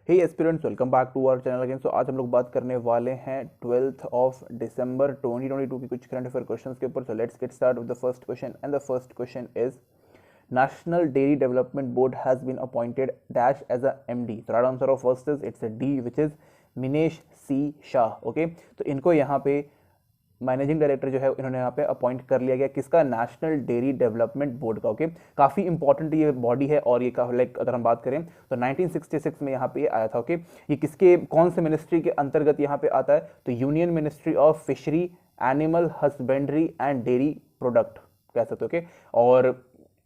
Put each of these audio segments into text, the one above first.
Hey aspirants, welcome back to our channel again. So आज हम लोग बात करने वाले हैं 12th ऑफ दिसंबर 2022 की कुछ करंट अफेयर क्वेश्चंस के ऊपर। So let's get start with the first question and the first question is National Dairy Development Board has been appointed dash as a MD. So right answer of first is it's a D, which is Minesh C Shah. Okay, तो इनको यहाँ पे managing director जो है इन्होंने यहाँ पे appoint कर लिया गया किसका, नेशनल डेयरी डेवलपमेंट बोर्ड का। ओके, काफ़ी इंपॉर्टेंट ये बॉडी है और ये का लाइक अगर हम बात करें तो 1966 में यहाँ पे ये आया था। ओके, ये किसके कौन से मिनिस्ट्री के अंतर्गत यहाँ पे आता है, तो union ministry of fishery, animal husbandry and dairy product कह सकते हो। ओके, और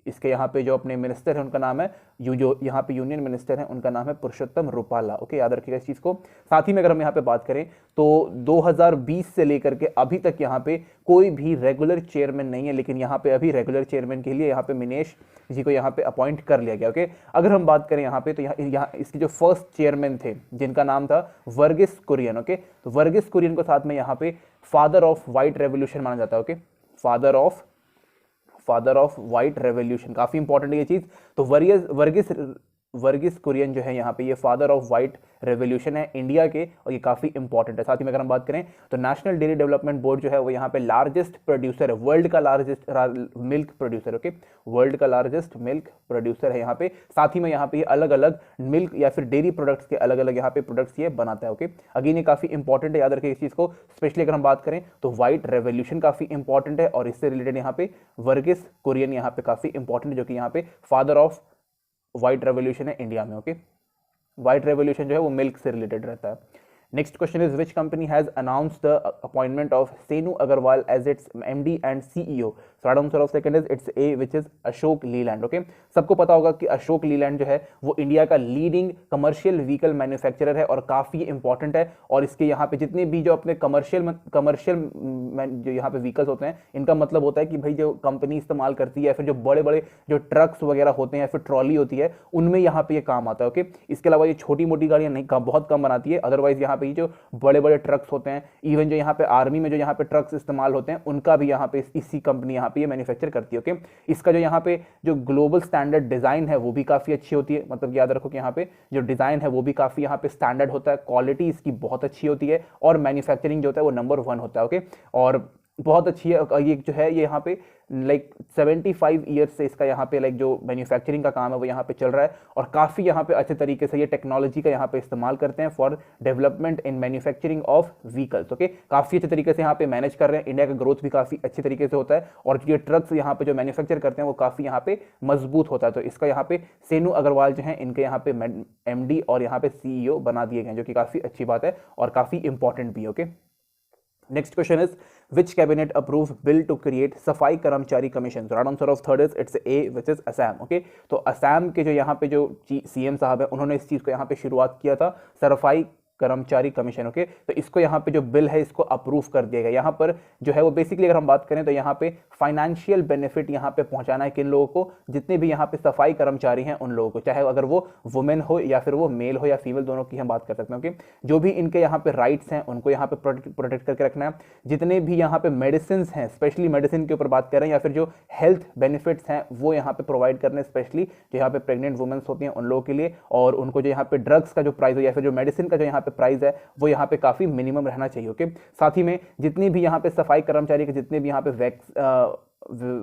इसके यहाँ पे जो अपने मिनिस्टर है उनका नाम है जो यहाँ पे यूनियन मिनिस्टर है उनका नाम है पुरुषोत्तम रूपाला। ओके, याद रखिएगा इस चीज़ को। साथ ही में अगर हम यहाँ पे बात करें तो 2020 से लेकर के अभी तक यहाँ पे कोई भी रेगुलर चेयरमैन नहीं है, लेकिन यहाँ पे अभी रेगुलर चेयरमैन के लिए यहाँ पे मिनेश जी को यहाँ पे अपॉइंट कर लिया गया। ओके, अगर हम बात करें यहाँ पे तो यहाँ इसके जो फर्स्ट चेयरमैन थे जिनका नाम था वर्गीस कुरियन। ओके, तो वर्गीस कुरियन को साथ में यहाँ पे फादर ऑफ व्हाइट रेवोल्यूशन माना जाता है। Okay, father of white revolution, काफी इंपॉर्टेंट है ये चीज। तो वर्गीस कुरियन जो है यहाँ पे ये फादर ऑफ व्हाइट रेवोल्यूशन है इंडिया के, और ये काफी इंपॉर्टेंट है। साथ ही में अगर हम बात करें तो नेशनल डेयरी डेवलपमेंट बोर्ड जो है वो यहाँ पे लार्जेस्ट प्रोड्यूसर है, वर्ल्ड का largest milk producer. Okay, world का लार्जेस्ट मिल्क प्रोड्यूसर है यहाँ पे। साथ ही में यहाँ पे अलग अलग मिल्क या फिर डेयरी प्रोडक्ट्स के अलग अलग यहाँ पे प्रोडक्ट्स ये बनाता है। ओके, अगेन ये काफी इंपॉर्टेंट है, याद रखिए इस चीज को। स्पेशली अगर हम बात करें तो व्हाइट रेवोल्यूशन काफी इंपॉर्टेंट है और इससे रिलेटेड यहाँ पे वर्गीस कुरियन यहाँ पे काफी इंपॉर्टेंट है, जो कि यहाँ पे फादर ऑफ व्हाइट रेवोल्यूशन है इंडिया में। ओके, व्हाइट रेवोल्यूशन जो है वो मिल्क से रिलेटेड रहता है। Next question is which company has announced the appointment of Shenu Agarwal as its MD and CEO. So right answer of second is it's A, which is Ashok Leyland. Okay, सबको पता होगा कि अशोक लीलैंड जो है वो इंडिया का लीडिंग कमर्शियल व्हीकल मैन्युफैक्चरर है और काफी इंपॉर्टेंट है। और इसके यहाँ पे जितने भी जो अपने कमर्शियल जो यहाँ पे व्हीकल्स होते हैं, इनका मतलब होता है कि भाई जो कंपनी इस्तेमाल करती है या फिर जो बड़े बड़े जो ट्रक्स वगैरह होते हैं या फिर ट्रॉली होती है उनमें यहाँ पे ये काम आता है। ओके, इसके अलावा ये छोटी मोटी गाड़ियां नहीं बहुत कम बनाती है, अदरवाइज यहाँ पे जो बड़े बड़े ट्रक्स होते हैं, इवन जो यहाँ पे आर्मी में जो यहाँ पे ट्रक्स इस्तेमाल होते हैं उनका भी यहाँ पे इसी कंपनी यहाँ पे ये मैन्युफैक्चर करती है। ओके, इसका जो यहाँ पे जो ग्लोबल स्टैंडर्ड डिजाइन है वो भी काफी अच्छी होती है, मतलब याद रखो कि यहाँ पे जो डिजाइन है वो भी काफी यहाँ पे स्टैंडर्ड होता है, क्वालिटी इसकी बहुत अच्छी होती है और मैन्युफैक्चरिंग जो होता है वो नंबर 1 होता है। ओके, और बहुत अच्छी है ये जो है, ये यहाँ पे लाइक 75 ईयर्स से इसका यहाँ पे लाइक जो मैन्युफैक्चरिंग का काम है वो यहाँ पे चल रहा है और काफ़ी यहाँ पे अच्छे तरीके से ये टेक्नोलॉजी का यहाँ पे इस्तेमाल करते हैं for development in manufacturing of vehicles. Okay, काफ़ी अच्छे तरीके से यहाँ पे मैनेज कर रहे हैं, इंडिया का ग्रोथ भी काफ़ी अच्छे तरीके से होता है और जो ट्रक्स यहाँ पे जो मैन्युफैक्चर करते हैं वो काफ़ी यहाँ पे मजबूत होता है। तो इसका यहाँ पे सेनु अग्रवाल जो है इनके यहाँ पे MD और यहाँ पे CEO बना दिए गए, जो कि काफ़ी अच्छी बात है और काफ़ी इंपॉर्टेंट भी। Okay, next question is which cabinet approved bill to create सफाई कर्मचारी commission. Right answer of third is it's A, which is Assam. Okay, तो असम के जो यहाँ पे जो CM साहब है उन्होंने इस चीज को यहाँ पे शुरुआत किया था, सफाई कर्मचारी कमीशन। ओके, तो इसको यहाँ पे जो बिल है इसको अप्रूव कर दिया गया। यहाँ पर जो है वो बेसिकली अगर हम बात करें तो यहाँ पे फाइनेंशियल बेनिफिट यहाँ पे पहुंचाना है किन लोगों को, जितने भी यहाँ पे सफाई कर्मचारी हैं उन लोगों को, चाहे अगर वो वुमेन हो या फिर वो मेल हो या फीमेल, दोनों की हम बात कर सकते हैं। ओके, जो भी इनके यहाँ पे राइट्स हैं उनको यहाँ पे प्रोटेक्ट करके रखना है। जितने भी यहाँ पे मेडिसिन हैं, स्पेशली मेडिसिन के ऊपर बात कर रहे हैं, या फिर जो हेल्थ बेनिफिट्स हैं वो यहाँ पे प्रोवाइड करने, स्पेशली जो यहाँ पे प्रेग्नेंट वुमेन्स होती हैं उन लोगों के लिए, और उनको जो यहाँ पे ड्रग्स का जो प्राइस है या फिर जो मेडिसिन का जो यहाँ पे प्राइस है वो यहाँ पे काफी मिनिमम रहना चाहिए। ओके, साथ ही में जितनी भी यहाँ पे सफाई कर्मचारी के जितने भी यहाँ पे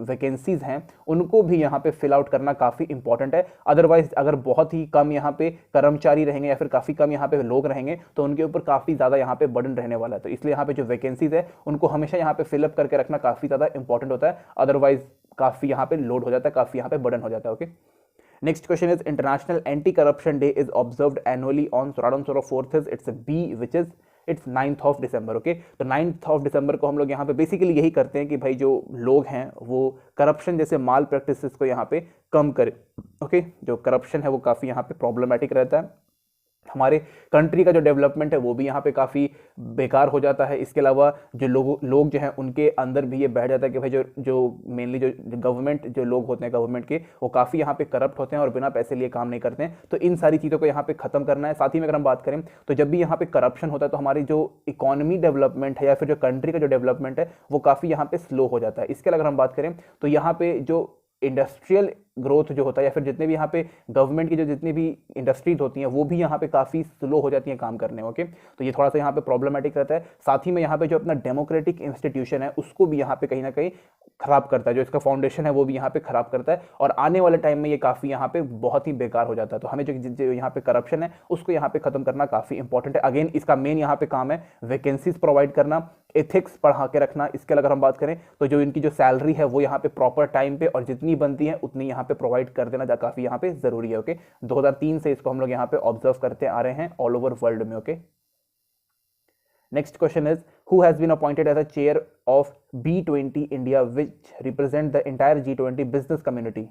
वैकेंसीज हैं उनको भी यहाँ पे फिल आउट करना काफी इंपॉर्टेंट है। अदरवाइज अगर बहुत ही कम यहाँ पे कर्मचारी रहेंगे या फिर काफी कम यहाँ पे लोग रहेंगे तो उनके ऊपर काफी ज्यादा यहाँ पे बर्डन रहने वाला है। तो इसलिए यहाँ पे जो वैकेंसीज है उनको हमेशा यहाँ पे फिलअप करके रखना काफी ज्यादा इंपॉर्टेंट होता है, अदरवाइज काफी यहाँ पे लोड हो जाता है, काफी यहाँ पे बर्डन हो जाता है। Okay, next question is international anti corruption day is observed annually on, so right answer of fourth is it's a B, which is it's 9th of December। Okay, तो 9th of December को हम लोग यहाँ पे basically यही करते हैं कि भाई जो लोग हैं वो करप्शन जैसे माल प्रैक्टिसेस को यहाँ पे कम करें। ओके, जो करप्शन है वो काफी यहाँ पे प्रॉब्लमेटिक रहता है, हमारे कंट्री का जो डेवलपमेंट है वो भी यहाँ पे काफ़ी बेकार हो जाता है। इसके अलावा जो लोग जो हैं उनके अंदर भी ये बैठ जाता है कि भाई जो मेनली जो गवर्नमेंट जो लोग होते हैं गवर्नमेंट के वो काफ़ी यहाँ पे करप्ट होते हैं और बिना पैसे लिए काम नहीं करते हैं। तो इन सारी चीज़ों को यहाँ पे ख़त्म करना है। साथ ही में अगर हम बात करें तो जब भी यहाँ पे करप्शन होता है तो हमारी जो इकोनॉमी डेवलपमेंट है या फिर जो कंट्री का जो डेवलपमेंट है वो काफ़ी यहाँ पे स्लो हो जाता है। इसके अलावा अगर हम बात करें तो यहाँ पे जो इंडस्ट्रियल ग्रोथ जो होता है या फिर जितने भी यहाँ पे गवर्नमेंट की जो जितनी भी इंडस्ट्रीज होती हैं वो भी यहाँ पे काफ़ी स्लो हो जाती हैं काम करने में। ओके, तो ये थोड़ा सा यहाँ पे प्रॉब्लमेटिक रहता है। साथ ही में यहाँ पे जो अपना डेमोक्रेटिक इंस्टीट्यूशन है उसको भी यहाँ पे कहीं ना कहीं खराब करता है, जो इसका फाउंडेशन है वो भी यहाँ पे खराब करता है, और आने वाले टाइम में ये काफ़ी यहाँ पे बहुत ही बेकार हो जाता है। तो हमें जो यहाँ पे करप्शन है उसको यहाँ पे खत्म करना काफ़ी इंपॉर्टेंट है। अगेन इसका मेन यहाँ पे काम है वैकेंसीज प्रोवाइड करना, एथिक्स पढ़ा के रखना। इसके अगर हम बात करें तो जो इनकी जो सैलरी है वो यहाँ पे प्रॉपर टाइम पे और जितनी बनती है उतनी यहाँ पे प्रोवाइड कर देना काफ़ी यहाँ पे जरूरी है। ओके, 2003 से इसको हम लोग यहाँ पे ऑब्जर्व करते आ रहे हैं ऑल ओवर वर्ल्ड में। Okay, next question is who has been appointed as a chair of B20 India which represent the entire G20 business community?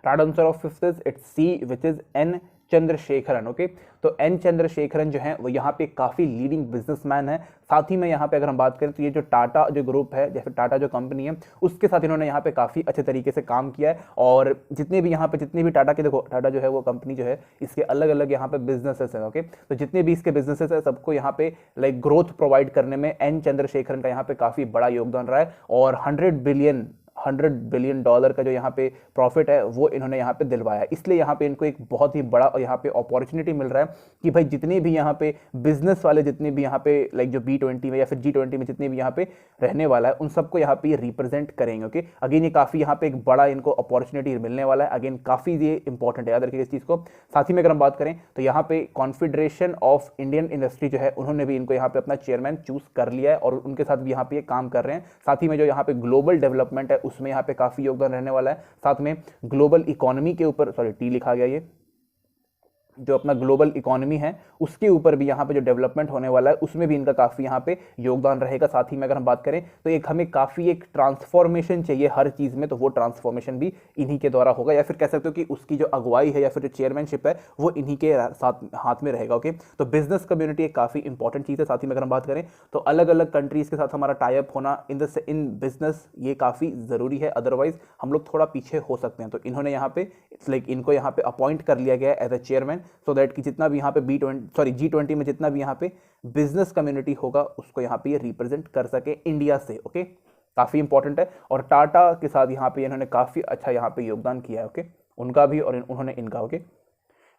Right answer of fifth is it's C, which is N Chandrasekaran. Okay, तो N Chandrasekaran जो है वो यहाँ पे काफ़ी leading businessman है। साथ ही में यहाँ पे अगर हम बात करें तो ये जो टाटा जो ग्रुप है, जैसे टाटा जो कंपनी है उसके साथ इन्होंने यहाँ पे काफ़ी अच्छे तरीके से काम किया है। और जितने भी यहाँ पे जितने भी टाटा के, देखो टाटा जो है वो कंपनी जो है इसके अलग अलग यहाँ पे बिजनेसेस हैं। ओके, तो जितने भी इसके बिजनेसेस है सबको यहाँ पे लाइक ग्रोथ प्रोवाइड करने में एन चंद्रशेखरन का यहाँ पे काफ़ी बड़ा योगदान रहा है। और $100 बिलियन का जो यहाँ पे प्रॉफिट है वो इन्होंने यहाँ पे दिलवाया। इसलिए यहाँ पे इनको एक बहुत ही बड़ा यहाँ पे अपॉर्चुनिटी मिल रहा है कि भाई जितने भी यहाँ पे बिजनेस वाले, जितने भी यहाँ पे लाइक जो B20 में या फिर G20 में जितने भी यहाँ पे रहने वाला है उन सबको यहाँ पे रिप्रेजेंट करेंगे। ओके, अगेन ये काफ़ी यहाँ पे एक बड़ा इनको अपॉर्चुनिटी मिलने वाला है। अगेन काफ़ी ये इंपॉर्टेंट है, याद रखिएगा इस चीज़ को। साथ ही में अगर हम बात करें तो यहाँ पे कॉन्फेडरेशन ऑफ इंडियन इंडस्ट्री जो है उन्होंने भी इनको यहाँ पे अपना चेयरमैन चूज कर लिया है और उनके साथ भी यहाँ पे काम कर रहे हैं। साथ ही में जो यहाँ पे ग्लोबल डेवलपमेंट है उसमें यहाँ पे काफी योगदान रहने वाला है। साथ में ग्लोबल इकोनॉमी के ऊपर, सॉरी टी लिखा गया, ये जो अपना ग्लोबल इकोनॉमी है उसके ऊपर भी यहाँ पे जो डेवलपमेंट होने वाला है उसमें भी इनका काफ़ी यहाँ पे योगदान रहेगा। साथ ही में अगर हम बात करें तो एक हमें काफ़ी एक ट्रांसफॉर्मेशन चाहिए हर चीज़ में, तो वो ट्रांसफॉर्मेशन भी इन्हीं के द्वारा होगा, या फिर कह सकते हो कि उसकी जो अगुवाई है या फिर जो चेयरमैनशिप है वो इन्हीं के साथ हाथ में रहेगा। ओके, तो बिजनेस कम्युनिटी एक काफ़ी इंपॉर्टेंट चीज़ है। साथ ही में अगर हम बात करें तो अलग अलग कंट्रीज़ के साथ हमारा टाई अप होना इन बिजनेस ये काफ़ी ज़रूरी है, अदरवाइज हम लोग थोड़ा पीछे हो सकते हैं। तो इन्होंने यहाँ पे लाइक इनको यहाँ पे अपॉइंट कर लिया गया as a chairman, so that कि जितना भी यहाँ पे G20 में जितना भी यहाँ पे बिजनेस कम्युनिटी होगा उसको यहाँ पे ये रिप्रेजेंट कर सके इंडिया से। ओके, काफी इंपॉर्टेंट है। और टाटा के साथ यहाँ पे इन्होंने काफी अच्छा यहाँ पे योगदान किया है। ओके, उनका भी और उन्होंने इनका। Okay,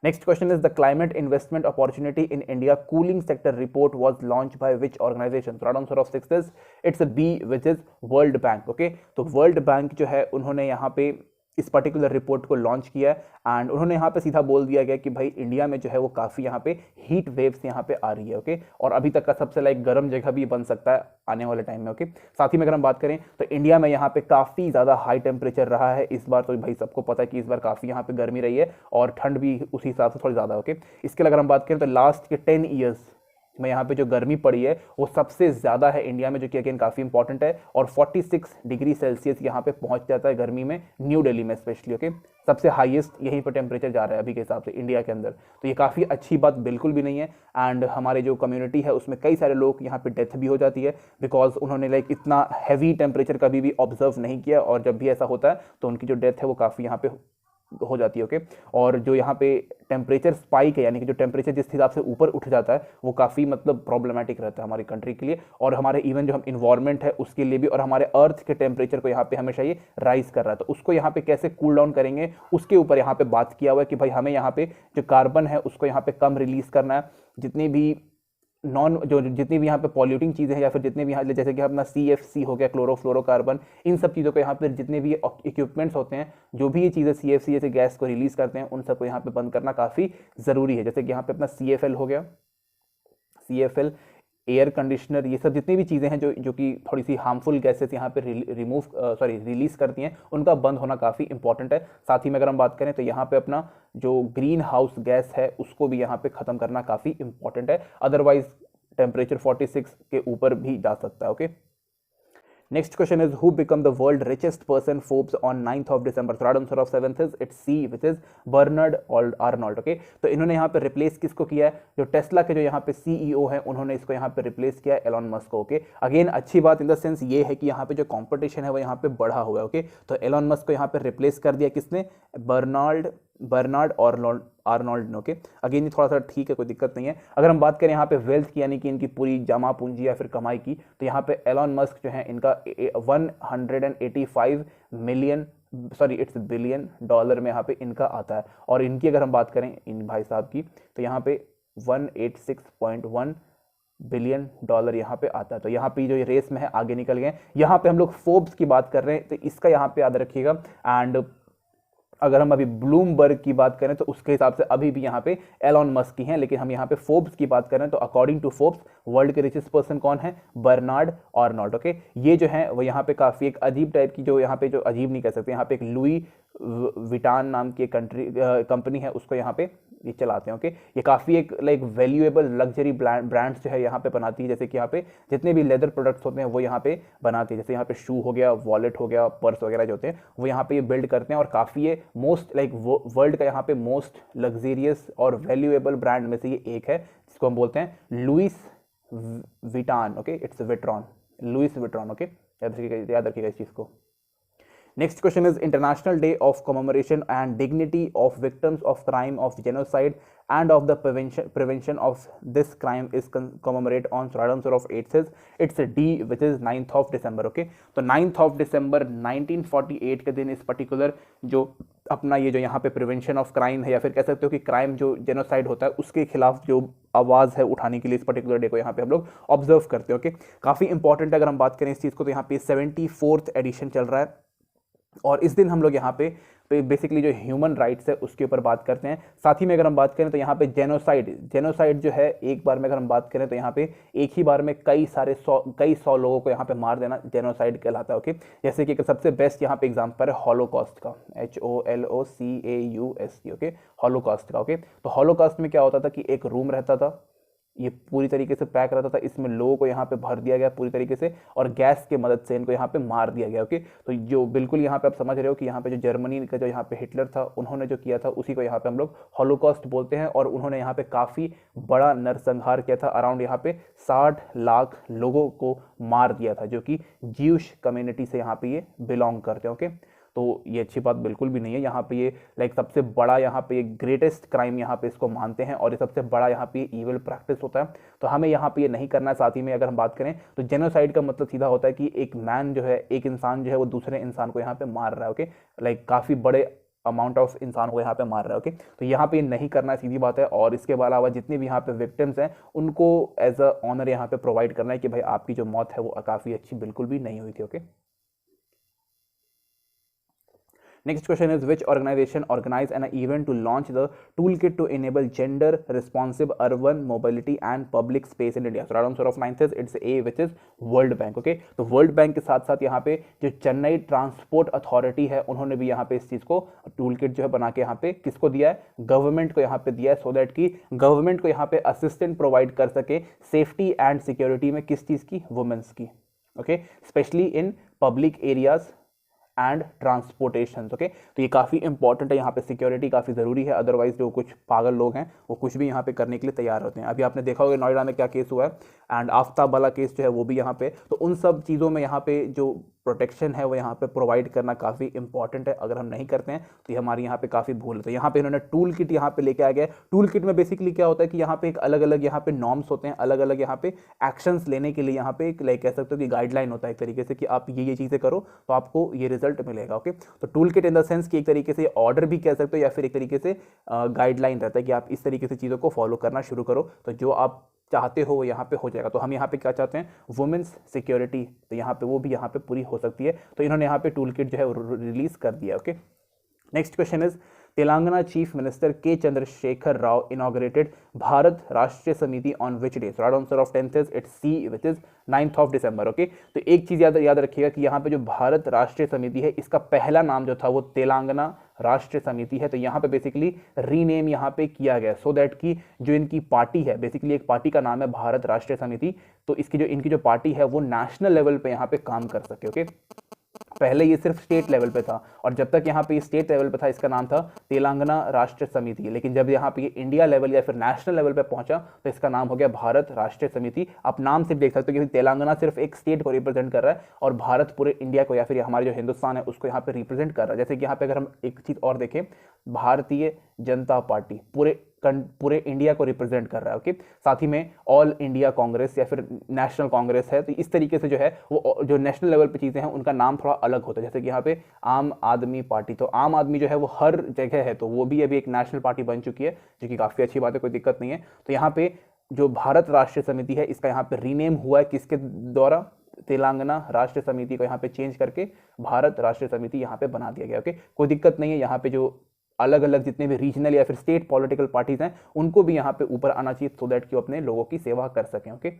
next question is the climate investment opportunity in India cooling sector report was launched by which organization? So right answer of 6 is it's a B, which is World Bank. Okay, तो World Bank जो है उन्होंने यहाँ पे इस particular report को launch किया है एंड उन्होंने यहाँ पे सीधा बोल दिया गया कि भाई इंडिया में जो है वो काफ़ी यहाँ पे हीट वेव्स यहाँ पे आ रही है। ओके, और अभी तक का सबसे लाइक गर्म जगह भी बन सकता है आने वाले टाइम में। ओके, साथ ही में अगर हम बात करें तो इंडिया में यहाँ पे काफ़ी ज़्यादा हाई टेम्परेचर रहा है इस बार, तो भाई सबको पता है कि इस बार काफ़ी यहाँ पे गर्मी रही है और ठंड भी उसी हिसाब से थोड़ी ज़्यादा। ओके, इसके लिए अगर हम बात करें तो लास्ट के 10 ईयर्स में यहाँ पे जो गर्मी पड़ी है वो सबसे ज़्यादा है इंडिया में, जो कि अगेन काफ़ी इंपॉर्टेंट है। और 46 डिग्री सेल्सियस यहाँ पे पहुँच जाता है गर्मी में, न्यू दिल्ली में स्पेशली। ओके, सबसे हाईएस्ट यहीं पर टेम्परेचर जा रहा है अभी के हिसाब से इंडिया के अंदर, तो ये काफ़ी अच्छी बात बिल्कुल भी नहीं है। एंड हमारे जो कम्युनिटी है उसमें कई सारे लोग यहाँ पे डेथ भी हो जाती है बिकॉज उन्होंने लाइक इतना हैवी टेम्परेचर कभी भी ऑब्जर्व नहीं किया, और जब भी ऐसा होता है तो उनकी जो डेथ है वो काफ़ी यहाँ पे हो जाती है। ओके, और जो यहाँ पे टेम्परेचर स्पाइक है, यानी कि जो टेम्परेचर जिस हिसाब से ऊपर उठ जाता है वो काफ़ी मतलब प्रॉब्लमेटिक रहता है हमारी कंट्री के लिए, और हमारे इवन जो हम इन्वायरमेंट है उसके लिए भी, और हमारे अर्थ के टेम्परेचर को यहाँ पे हमेशा ये राइज कर रहा है। तो उसको यहाँ पे कैसे कूल डाउन करेंगे उसके ऊपर यहाँ पे बात किया हुआ है कि भाई हमें यहाँ पे जो कार्बन है उसको यहाँ पे कम रिलीज करना है, जितनी भी जितनी भी यहाँ पे पॉल्यूटिंग चीज़ें हैं या फिर जितने भी यहाँ जैसे कि अपना CFC हो गया, क्लोरोफ्लोरोकार्बन, इन सब चीज़ों को यहाँ पे जितने भी इक्विपमेंट्स होते हैं जो भी ये चीज़ें CFC जैसे गैस को रिलीज़ करते हैं उन सबको यहाँ पे बंद करना काफ़ी ज़रूरी है। जैसे कि यहाँ पे अपना CFL हो गया, CFL एयर कंडीशनर, ये सब जितनी भी चीज़ें हैं जो कि थोड़ी सी हार्मफुल गैसेस यहाँ पे रिलीज़ करती हैं उनका बंद होना काफ़ी इंपॉर्टेंट है। साथ ही में अगर हम बात करें तो यहाँ पे अपना जो ग्रीन हाउस गैस है उसको भी यहाँ पे ख़त्म करना काफ़ी इंपॉर्टेंट है, अदरवाइज टेम्परेचर 46 के ऊपर भी जा सकता है। Okay, next question is who become the world richest person Forbes on 9th of December? So right answer of 7th is it's C, which is Bernard Arnault. Okay, तो इन्होंने यहाँ पे रिप्लेस किसको किया है? जो टेस्ला के जो यहाँ पे CEO हैं उन्होंने इसको यहाँ पे रिप्लेस किया है एलॉन मस्क को। ओके, अगेन अच्छी बात इन द सेंस ये है कि यहाँ पे जो कंपटीशन है वो यहाँ पे बढ़ा हुआ है। ओके, तो एलॉन मस्क को यहाँ पे रिप्लेस कर दिया किसने? बर्नार्ड आर्नोल्ड ने। ओके, अगेन ये थोड़ा सा ठीक है, कोई दिक्कत नहीं है। अगर हम बात करें यहाँ पे वेल्थ की, यानी कि इनकी पूरी जमा पूंजी या फिर कमाई की, तो यहाँ पे एलॉन मस्क जो है इनका $185 million sorry it's billion dollar में यहाँ पे इनका आता है। और इनकी अगर हम बात करें इन भाई साहब की, तो यहाँ पे 186.1 बिलियन डॉलर यहाँ पे आता है। तो यहाँ पे जो ये रेस में है आगे निकल गए। यहाँ पे हम लोग फोर्ब्स की बात कर रहे हैं, तो इसका यहाँ पे याद रखिएगा। एंड अगर हम अभी ब्लूमबर्ग की बात करें तो उसके हिसाब से अभी भी यहाँ पे एलॉन मस्क की हैं, लेकिन हम यहाँ पे फोर्ब्स की बात कर रहे हैं तो अकॉर्डिंग टू फोर्ब्स वर्ल्ड के रिचेस्ट पर्सन कौन है, बर्नार्ड आर्नोल्ड। ओके, ये जो है वो यहाँ पे काफी एक अजीब टाइप की, जो यहाँ पे जो अजीब नहीं कह सकते, यहाँ पे एक लुई विटान नाम की कंपनी है, उसको यहाँ पे ये चलाते हैं। ओके, ये काफ़ी एक लाइक वैल्यूएबल लग्जरी ब्रांड्स जो है यहाँ पे बनाती है, जैसे कि यहाँ पे जितने भी लेदर प्रोडक्ट्स होते हैं वो यहाँ पे बनाती है। जैसे यहाँ पे शू हो गया, वॉलेट हो गया, पर्स वगैरह जो होते हैं वो यहाँ पे ये बिल्ड करते हैं। और काफ़ी ये मोस्ट लाइक वर्ल्ड का यहाँ पे मोस्ट लग्जरियस और वैल्यूएबल ब्रांड में से ये एक है, जिसको हम बोलते हैं Louis Vuitton. Okay, it's Vuitton, Louis Vuitton. Okay, याद रखिएगा इस चीज़ को। Next question is International Day of Commemoration and Dignity of Victims of Crime of Genocide and of the prevention of this crime is commemorate on Radam of 8 says it's a D which is 9th of December. Okay, तो 9th of December 1948 के दिन इस particular जो अपना ये जो यहाँ पे प्रिवेंशन ऑफ क्राइम है, या फिर कह सकते हो कि क्राइम जो जेनोसाइड होता है उसके खिलाफ जो आवाज़ है उठाने के लिए इस पर्टिकुलर डे को यहाँ पे हम लोग ऑब्जर्व करते हैं। ओके, काफ़ी इंपॉर्टेंट है अगर हम बात करें इस चीज़ को, तो यहाँ पे 74th एडिशन चल रहा है। और इस दिन हम लोग यहाँ पे बेसिकली जो ह्यूमन राइट्स है उसके ऊपर बात करते हैं। साथ ही में अगर हम बात करें तो यहाँ पे जेनोसाइड जो है, एक बार में अगर हम बात करें तो यहाँ पे एक ही बार में कई सौ लोगों को यहाँ पे मार देना जेनोसाइड कहलाता है। ओके, जैसे कि सबसे बेस्ट यहाँ पे एग्जांपल है हॉलोकॉस्ट का, HOLOCAUST। ओके, हॉलोकॉस्ट का। ओके, तो हॉलोकॉस्ट में क्या होता था कि एक रूम रहता था, ये पूरी तरीके से पैक रहता था, इसमें लोगों को यहाँ पे भर दिया गया पूरी तरीके से और गैस की मदद से इनको यहाँ पे मार दिया गया। ओके, तो जो बिल्कुल यहाँ पे आप समझ रहे हो कि यहाँ पे जो जर्मनी का जो यहाँ पे हिटलर था उन्होंने जो किया था उसी को यहाँ पे हम लोग हॉलोकॉस्ट बोलते हैं। और उन्होंने यहाँ पे काफ़ी बड़ा नरसंहार किया था, अराउंड यहाँ पे 60 लाख लोगों को मार दिया था जो कि ज्यूश कम्युनिटी से यहाँ पे ये बिलोंग करते हैं। ओके, तो ये अच्छी बात बिल्कुल भी नहीं है। यहाँ पे ये लाइक सबसे बड़ा यहाँ पे ये ग्रेटेस्ट क्राइम यहाँ पे इसको मानते हैं और ये सबसे बड़ा यहाँ पे ईविल प्रैक्टिस होता है, तो हमें यहाँ पे ये नहीं करना है। साथ ही में अगर हम बात करें तो जेनोसाइड का मतलब सीधा होता है कि एक मैन जो है, एक इंसान जो है वो दूसरे इंसान को यहाँ पे मार रहा है। ओके, लाइक काफ़ी बड़े अमाउंट ऑफ इंसान को यहाँ पे मार रहा है। ओके, तो यहाँ पे नहीं करना है, सीधी बात है। और इसके अलावा जितने भी यहाँ पे विक्टिम्स हैं उनको एज अ ऑनर यहाँ पे प्रोवाइड करना है कि भाई आपकी जो मौत है वो काफ़ी अच्छी बिल्कुल भी नहीं हुई थी। Okay, next question is which organization organized an event to launch the toolkit to enable gender responsive urban mobility and public space in India? So right answer of 9 says it's A, which is World Bank. Okay, तो World Bank के साथ साथ यहाँ पे जो Chennai transport authority है उन्होंने भी यहाँ पे इस चीज़ को टूलकिट जो है बना के यहाँ पे किसको दिया है, गवर्नमेंट को यहाँ पे दिया है, सो दैट कि गवर्नमेंट को यहाँ पे असिस्टेंट प्रोवाइड कर सके सेफ्टी एंड सिक्योरिटी में, किस चीज़ की, वुमेन्स की। Okay, specially in public areas and transportation. Okay, तो ये काफ़ी इंपॉर्टेंट है, यहाँ पे सिक्योरिटी काफ़ी ज़रूरी है, अदरवाइज जो कुछ पागल लोग हैं वो कुछ भी यहाँ पे करने के लिए तैयार होते हैं। अभी आपने देखा होगा नोएडा में क्या केस हुआ है, एंड आफ्ताब वाला केस जो है वो भी यहाँ पे, तो उन सब चीज़ों में यहाँ पे जो प्रोटेक्शन है वो यहाँ पे प्रोवाइड करना काफ़ी इंपॉर्टेंट है। अगर हम नहीं करते हैं तो ये हमारी यहाँ पे काफ़ी भूल है। तो यहाँ पे इन्होंने टूल किट यहाँ पे लेके आ गया। टूल किट में बेसिकली क्या होता है कि यहाँ पे एक अलग अलग यहाँ पे नॉर्म्स होते हैं, अलग अलग यहाँ पे एक्शंस लेने के लिए यहाँ पे एक लाइक कह सकते हो कि गाइडलाइन होता है एक तरीके से कि आप ये चीज़ें करो तो आपको ये रिजल्ट मिलेगा। ओके, तो tool kit in the sense कि एक तरीके से ऑर्डर भी कह सकते हो या फिर एक तरीके से गाइडलाइन रहता है कि आप इस तरीके से चीज़ों को फॉलो करना शुरू करो, तो जो आप चाहते हो वो यहाँ पे हो जाएगा। तो हम यहाँ पे क्या चाहते हैं, वुमेन्स सिक्योरिटी, तो यहाँ पे वो भी यहाँ पे पूरी हो सकती है। तो इन्होंने यहाँ पे टूल किट जो है रिलीज कर दिया। Okay, next question is Telangana chief minister K Chandrashekar Rao inaugurated Bharat Rashtriya Samiti on which day? Right answer of 10th is it's C, which is 9th of December। Okay, तो एक चीज याद रखिएगा कि यहाँ पे जो भारत राष्ट्रीय समिति है इसका पहला नाम जो था वो तेलंगाना राष्ट्रीय समिति है। तो यहाँ पे बेसिकली रीनेम यहाँ पे किया गया सो दैट कि जो इनकी पार्टी है, बेसिकली एक पार्टी का नाम है भारत राष्ट्रीय समिति, तो इनकी जो पार्टी है वो नेशनल लेवल पे यहाँ पे काम कर सके। ओके, पहले ये सिर्फ स्टेट लेवल पे था और जब तक यहाँ पे स्टेट लेवल पे था इसका नाम था तेलंगाना राष्ट्रीय समिति, लेकिन जब यहाँ पे इंडिया लेवल या फिर नेशनल लेवल पे पहुंचा तो इसका नाम हो गया भारत राष्ट्रीय समिति। आप नाम से देख सकते हो कि तेलंगाना सिर्फ एक स्टेट को रिप्रेजेंट कर रहा है और भारत पूरे इंडिया को या फिर हमारे जो हिंदुस्तान है उसको यहाँ पे रिप्रेजेंट कर रहा है। जैसे कि यहाँ पे अगर हम एक चीज और देखें, भारतीय जनता पार्टी पूरे पूरे इंडिया को रिप्रेजेंट कर रहा है। ओके, साथ ही में ऑल इंडिया कांग्रेस या फिर नेशनल कांग्रेस है, तो इस तरीके से जो है वो जो नेशनल लेवल पे चीज़ें हैं उनका नाम थोड़ा अलग होता है। जैसे कि यहाँ पे आम आदमी पार्टी, तो आम आदमी जो है वो हर जगह है, तो वो भी अभी एक नेशनल पार्टी बन चुकी है, जो कि काफ़ी अच्छी बात है, कोई दिक्कत नहीं है। तो यहाँ पे जो भारत राष्ट्रीय समिति है इसका यहाँ पे रीनेम हुआ है किसके द्वारा, तेलंगाना राष्ट्र समिति को यहाँ पे चेंज करके भारत राष्ट्रीय समिति यहाँ पे बना दिया गया। ओके, कोई दिक्कत नहीं है। यहाँ पे जो अलग अलग जितने भी रीजनल या फिर स्टेट पॉलिटिकल पार्टीज हैं उनको भी यहाँ पे ऊपर आना चाहिए, सो दैट कि वो अपने लोगों की सेवा कर सकें। Okay,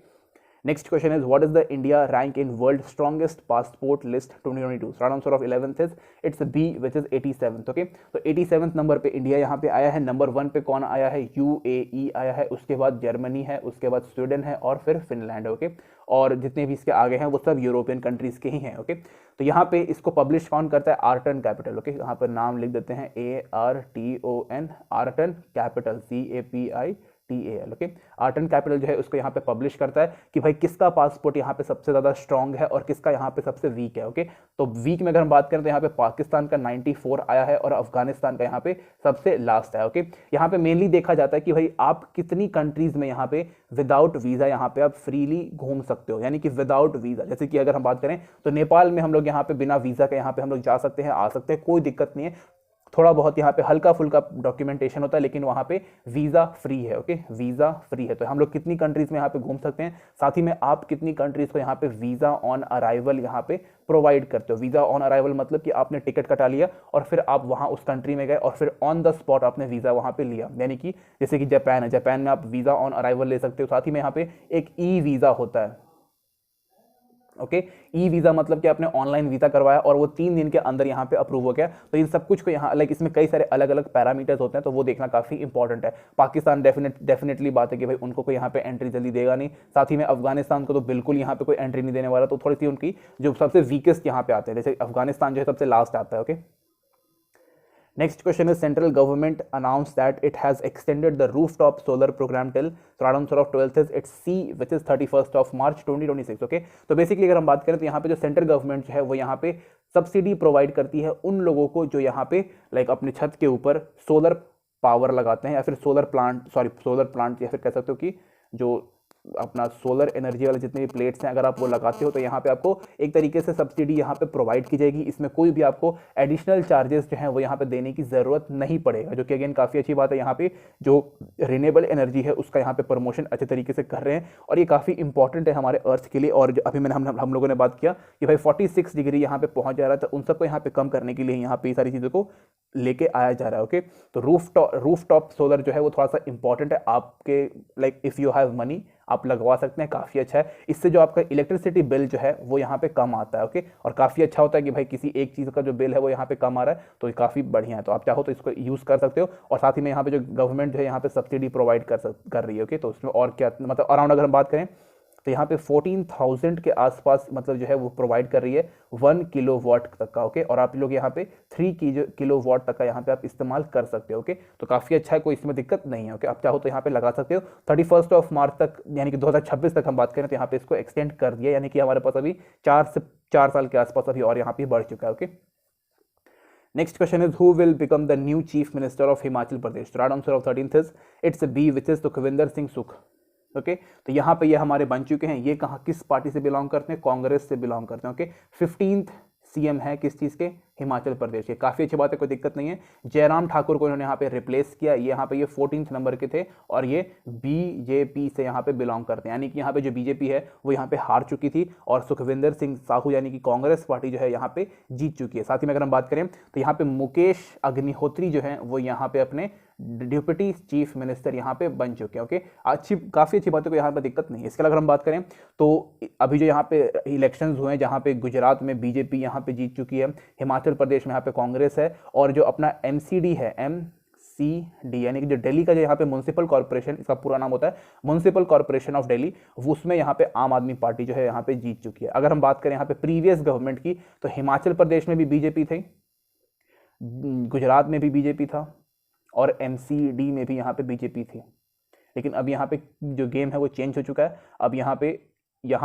next question is what is the India rank in world strongest passport list 2022? short answer of 11th is it's B, which is 87th. okay, तो 87th नंबर पे इंडिया यहाँ पे आया है। नंबर 1 पे कौन आया है, UAE आया है, उसके बाद जर्मनी है, उसके बाद स्वीडन है और फिर फिनलैंड है। ओके, और जितने भी इसके आगे हैं वो सब यूरोपियन कंट्रीज के ही हैं। ओके, तो यहाँ पे इसको पब्लिश कौन करता है, आर्टन कैपिटल। ओके, यहाँ पर नाम लिख देते हैं ARTON, Arton Capital, CAPITAL। Okay, Arton Capital जो है उसको यहाँ पे पब्लिश करता है कि भाई किसका पासपोर्ट यहाँ पे सबसे ज़्यादा स्ट्रांग है और किसका यहाँ पे सबसे वीक है। ओके, तो वीक में अगर हम बात करें तो यहाँ पे पाकिस्तान का 94 आया है और अफगानिस्तान का यहाँ पे सबसे लास्ट है। ओके, यहाँ पे मेनली देखा जाता है कि भाई आप कितनी कंट्रीज में यहाँ पे विदाउट वीज़ा यहाँ पे आप फ्रीली घूम सकते हो, यानी कि विदाउट वीज़ा। जैसे कि अगर हम बात करें तो नेपाल में हम लोग यहाँ पे बिना वीज़ा के यहाँ पे हम लोग जा सकते हैं, आ सकते हैं, कोई दिक्कत नहीं है। थोड़ा बहुत यहाँ पे हल्का फुल्का डॉक्यूमेंटेशन होता है, लेकिन वहाँ पे वीज़ा फ्री है। ओके, वीज़ा फ्री है। तो हम लोग कितनी कंट्रीज़ में यहाँ पे घूम सकते हैं, साथ ही में आप कितनी कंट्रीज़ को यहाँ पे वीज़ा ऑन अराइवल यहाँ पे प्रोवाइड करते हो। वीज़ा ऑन अराइवल मतलब कि आपने टिकट कटा लिया और फिर आप वहाँ उस कंट्री में गए और फिर ऑन द स्पॉट आपने वीज़ा वहाँ पे लिया। यानी कि जैसे कि जापान है, जापान में आप वीज़ा ऑन अराइवल ले सकते हो। साथ ही में यहाँ पे एक ई वीज़ा होता है। ओके, ई वीज़ा मतलब कि आपने ऑनलाइन वीज़ा करवाया और वो 3 दिन के अंदर यहाँ पे अप्रूव हो गया। तो इन सब कुछ को यहाँ लाइक इसमें कई सारे अलग अलग पैरामीटर्स होते हैं, तो वो देखना काफ़ी इंपॉर्टेंट है। पाकिस्तान डेफिनेटली बात है कि भाई उनको कोई यहाँ पे एंट्री जल्दी देगा नहीं। साथ ही में अफगानिस्तान को तो बिल्कुल यहाँ पे कोई एंट्री नहीं देने वाला। तो थोड़ी सी उनकी जो सबसे वीकेस्ट यहाँ पे आते हैं, जैसे अफगानिस्तान जो है सबसे लास्ट आता है। Okay, next question is central government announced that it has extended the rooftop solar program till, so answer of 12th is it's C, which is 31st of March 2026. okay, तो बेसिकली अगर हम बात करें तो यहाँ पे जो सेंट्रल गवर्नमेंट जो है वो यहाँ पे सब्सिडी प्रोवाइड करती है उन लोगों को जो यहाँ पे लाइक अपने छत के ऊपर सोलर पावर लगाते हैं या फिर सोलर प्लांट या फिर कह सकते हो कि जो अपना सोलर एनर्जी वाले जितने भी प्लेट्स हैं अगर आप वो लगाते हो तो यहाँ पे आपको एक तरीके से सब्सिडी यहाँ पे प्रोवाइड की जाएगी। इसमें कोई भी आपको एडिशनल चार्जेस जो हैं वो यहाँ पे देने की ज़रूरत नहीं पड़ेगा, जो कि अगेन काफ़ी अच्छी बात है। यहाँ पे जो रिन्यूएबल एनर्जी है उसका यहाँ पे प्रमोशन अच्छे तरीके से कर रहे हैं और ये काफ़ी इंपॉर्टेंट है हमारे अर्थ के लिए। और अभी मैंने हम लोगों ने बात किया कि भाई 46 डिग्री यहाँ पे पहुँच जा रहा है, तो उन सबको यहाँ पे कम करने के लिए यहाँ पे ये सारी चीज़ों को लेके आया जा रहा है। ओके, तो रूफ टॉप सोलर जो है वो थोड़ा सा इंपॉर्टेंट है आपके, like if you have money आप लगवा सकते हैं, काफ़ी अच्छा है। इससे जो आपका इलेक्ट्रिसिटी बिल जो है वो यहाँ पे कम आता है। ओके, और काफ़ी अच्छा होता है कि भाई किसी एक चीज़ का जो बिल है वो यहाँ पे कम आ रहा है, तो ये काफ़ी बढ़िया है। तो आप चाहो तो इसको यूज़ कर सकते हो। और साथ ही में यहाँ पे जो गवर्नमेंट जो है यहाँ पे सब्सिडी प्रोवाइड कर रही है। ओके, तो उसमें और क्या मतलब अराउंड अगर हम बात करें तो यहाँ पे 14,000 के आसपास मतलब जो है वो प्रोवाइड कर रही है 1 किलोवाट तक का। ओके, और आप लोग यहाँ पे 3 किलोवाट तक का यहाँ पे आप इस्तेमाल कर सकते हो। ओके, तो काफ़ी अच्छा है, कोई इसमें दिक्कत नहीं है। ओके, आप चाहो तो यहाँ पे लगा सकते हो 31 ऑफ मार्च तक, यानी कि 2026 तक हम बात करें तो यहाँ पे इसको एक्सटेंड कर दिया, यानी कि हमारे पास अभी 4 साल के आसपास अभी और यहाँ पे बढ़ चुका है। Okay, next question is who will become the new chief minister of Himachal Pradesh? Right answer of 13th is it's B, which is Sukhvinder Singh Sukhu. Okay, तो यहाँ पे ये हमारे बन चुके हैं। ये कहाँ किस पार्टी से बिलोंग करते हैं? कांग्रेस से बिलोंग करते हैं। ओके, 15th सीएम है किस चीज़ के? हिमाचल प्रदेश के। काफ़ी अच्छी बात है, कोई दिक्कत नहीं है। जयराम ठाकुर को इन्होंने यहाँ पे रिप्लेस किया। यहाँ पे ये 14th नंबर के थे और ये बीजेपी से यहाँ पे बिलोंग करते हैं, यानी कि यहाँ पे जो बीजेपी है वो यहाँ पे हार चुकी थी और सुखविंदर सिंह साहू यानी कि कांग्रेस पार्टी जो है यहाँ पे जीत चुकी है। साथ ही में अगर हम बात करें तो यहाँ पे मुकेश अग्निहोत्री जो है वो यहाँ पे अपने डिप्टी चीफ मिनिस्टर यहाँ पे बन चुके हैं। ओके, काफ़ी अच्छी बात है, कोई यहाँ पे दिक्कत नहीं है। इसके अलावा अगर हम बात करें तो अभी जो यहाँ पे इलेक्शंस हुए हैं जहाँ पे गुजरात में बीजेपी यहाँ पे जीत चुकी है, हिमाचल प्रदेश में यहाँ पे कांग्रेस है और जो अपना MCD है MCD यानी कि जो दिल्ली का जो यहाँ पे म्युनिसिपल कॉर्पोरेशन, इसका पूरा नाम होता है म्युनिसिपल कॉर्पोरेशन ऑफ दिल्ली, उसमें यहाँ पे आम आदमी पार्टी जो है यहाँ पे जीत चुकी है। अगर हम बात करें यहाँ पे प्रीवियस गवर्नमेंट की तो हिमाचल प्रदेश में भी बीजेपी थी, गुजरात में भी बीजेपी था और MCD में भी यहाँ पे बीजेपी थी। लेकिन अब यहाँ पे जो गेम है वो चेंज हो चुका है। अब यहाँ पे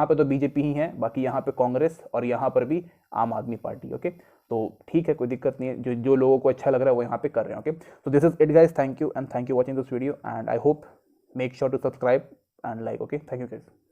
तो बीजेपी ही है, बाकी यहाँ पे कांग्रेस और यहाँ पर भी आम आदमी पार्टी। ओके, तो ठीक है, कोई दिक्कत नहीं है, जो जो लोगों को अच्छा लग रहा है वो यहाँ पे कर रहे हैं। Okay, so this is it guys, thank you and thank you watching this video and I hope make sure to subscribe and like. Okay, thank you guys.